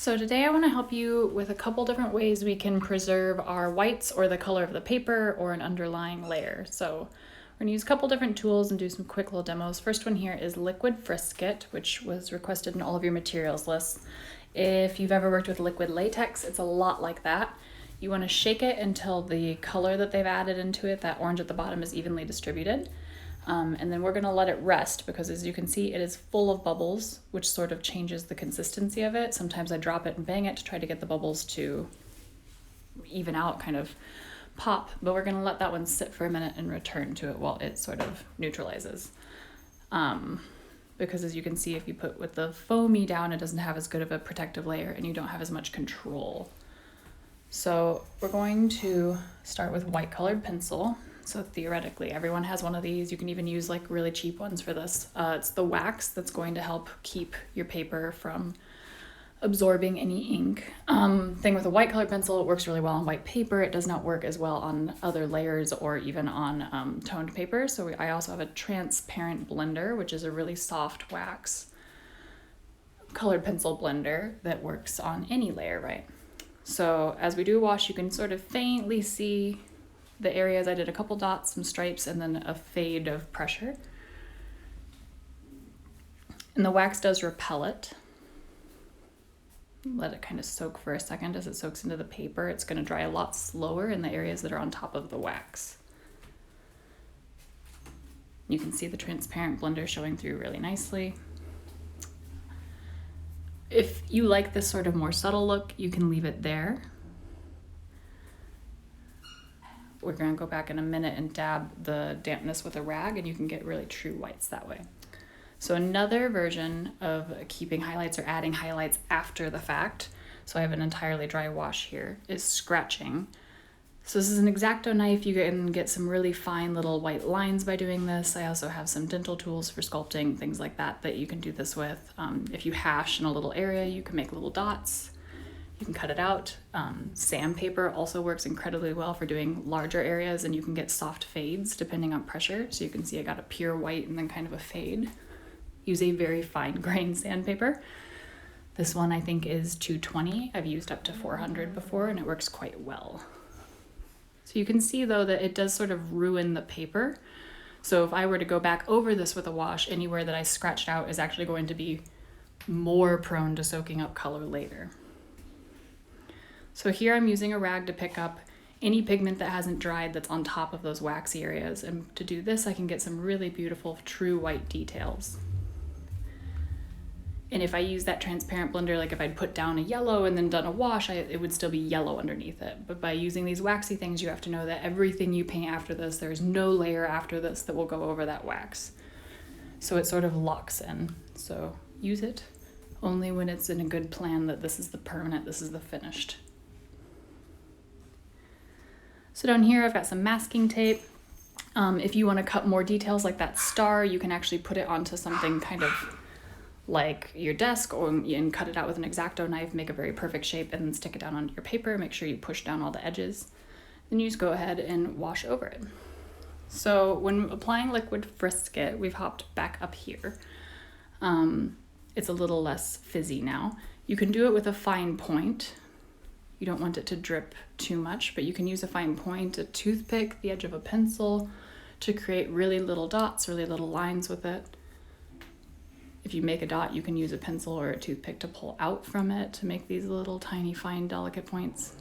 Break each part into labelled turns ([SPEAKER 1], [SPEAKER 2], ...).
[SPEAKER 1] So today I want to help you with a couple different ways we can preserve our whites or the color of the paper or an underlying layer. So we're going to use a couple different tools and do some quick little demos. First one here is Liquid Brisket, which was requested in all of your materials lists. If you've ever worked with liquid latex, it's a lot like that. You want to shake it until the color that they've added into it, that orange at the bottom, is evenly distributed. And then we're going to let it rest because, as you can see, it is full of bubbles, which sort of changes the consistency of it. Sometimes I drop it and bang it to try to get the bubbles to even out, kind of pop. But we're going to let that one sit for a minute and return to it while it sort of neutralizes. Because as you can see, if you put with the foamy down, it doesn't have as good of a protective layer and you don't have as much control. So we're going to start with white colored pencil. So theoretically, everyone has one of these. You can even use like really cheap ones for this. It's the wax that's going to help keep your paper from absorbing any ink. Thing with a white colored pencil, it works really well on white paper. It does not work as well on other layers or even on toned paper. So I also have a transparent blender, which is a really soft wax colored pencil blender that works on any layer, right? So as we do a wash, you can sort of faintly see the areas. I did a couple dots, some stripes, and then a fade of pressure. And the wax does repel it. Let it kind of soak for a second. As it soaks into the paper, it's going to dry a lot slower in the areas that are on top of the wax. You can see the transparent blender showing through really nicely. If you like this sort of more subtle look, you can leave it there. We're going to go back in a minute and dab the dampness with a rag, and you can get really true whites that way. So another version of keeping highlights or adding highlights after the fact, so I have an entirely dry wash here, is scratching. So this is an X-Acto knife. You can get some really fine little white lines by doing this. I also have some dental tools for sculpting, things like that you can do this with. If you hash in a little area, you can make little dots. You can cut it out. Sandpaper also works incredibly well for doing larger areas, and you can get soft fades depending on pressure. So you can see I got a pure white and then kind of a fade. Use a very fine grain sandpaper. This one I think is 220. I've used up to 400 before, and it works quite well. So you can see though that it does sort of ruin the paper. So if I were to go back over this with a wash, anywhere that I scratched out is actually going to be more prone to soaking up color later. So here I'm using a rag to pick up any pigment that hasn't dried that's on top of those waxy areas. And to do this, I can get some really beautiful true white details. And if I use that transparent blender, like if I'd put down a yellow and then done a wash, it would still be yellow underneath it. But by using these waxy things, you have to know that everything you paint after this, there's no layer after this that will go over that wax. So it sort of locks in. So use it only when it's in a good plan that this is the permanent, this is the finished. So down here, I've got some masking tape. If you want to cut more details like that star, you can actually put it onto something kind of like your desk and cut it out with an X-Acto knife, make a very perfect shape, and then stick it down onto your paper. Make sure you push down all the edges. Then you just go ahead and wash over it. So when applying Liquid Brisket, we've hopped back up here. It's a little less fizzy now. You can do it with a fine point. You don't want it to drip too much, but you can use a fine point, a toothpick, the edge of a pencil to create really little dots, really little lines with it. If you make a dot, you can use a pencil or a toothpick to pull out from it to make these little tiny, fine, delicate points.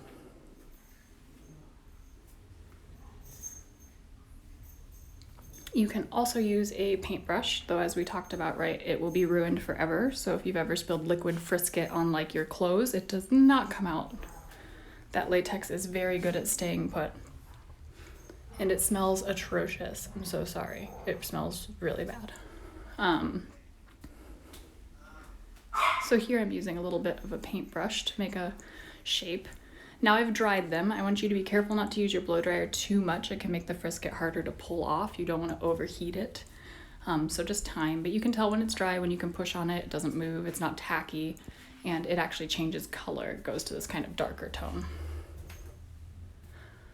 [SPEAKER 1] You can also use a paintbrush, though as we talked about, right, it will be ruined forever. So if you've ever spilled Liquid Brisket on like your clothes, it does not come out. That latex is very good at staying put. And it smells atrocious. I'm so sorry. It smells really bad. So here I'm using a little bit of a paintbrush to make a shape. Now I've dried them. I want you to be careful not to use your blow dryer too much. It can make the Frisket harder to pull off. You don't want to overheat it. So just time, but you can tell when it's dry, when you can push on it, it doesn't move, it's not tacky, and it actually changes color. It goes to this kind of darker tone.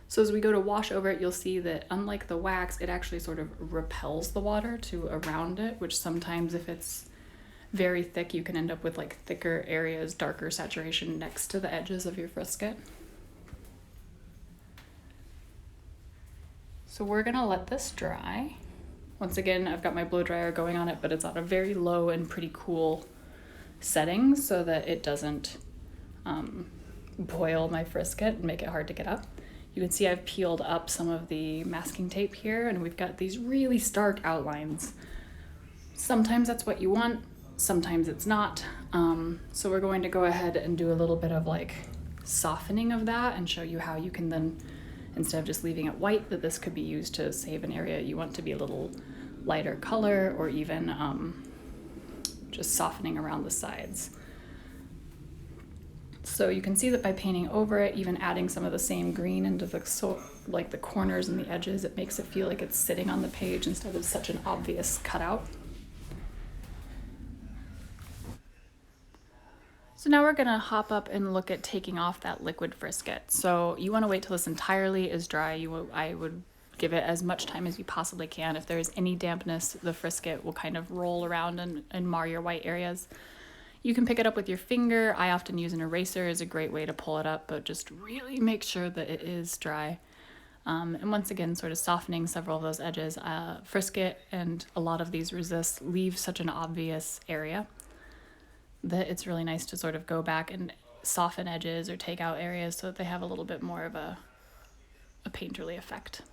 [SPEAKER 1] So as we go to wash over it, you'll see that unlike the wax, it actually sort of repels the water to around it, which sometimes if it's very thick, you can end up with like thicker areas, darker saturation next to the edges of your frisket. So we're gonna let this dry. Once again, I've got my blow dryer going on it, but it's on a very low and pretty cool setting so that it doesn't boil my frisket and make it hard to get up. You can see I've peeled up some of the masking tape here, and we've got these really stark outlines. Sometimes that's what you want, sometimes it's not. So we're going to go ahead and do a little bit of like softening of that and show you how you can then, instead of just leaving it white, that this could be used to save an area you want to be a little lighter color, or even just softening around the sides. So you can see that by painting over it, even adding some of the same green into the like the corners and the edges, it makes it feel like it's sitting on the page instead of such an obvious cutout. So now we're gonna hop up and look at taking off that liquid frisket. So you wanna wait till this entirely is dry. I would give it as much time as you possibly can. If there's any dampness, the frisket will kind of roll around and mar your white areas. You can pick it up with your finger. I often use an eraser as a great way to pull it up, but just really make sure that it is dry. And once again, sort of softening several of those edges. Frisket and a lot of these resists leave such an obvious area that it's really nice to sort of go back and soften edges or take out areas so that they have a little bit more of a painterly effect.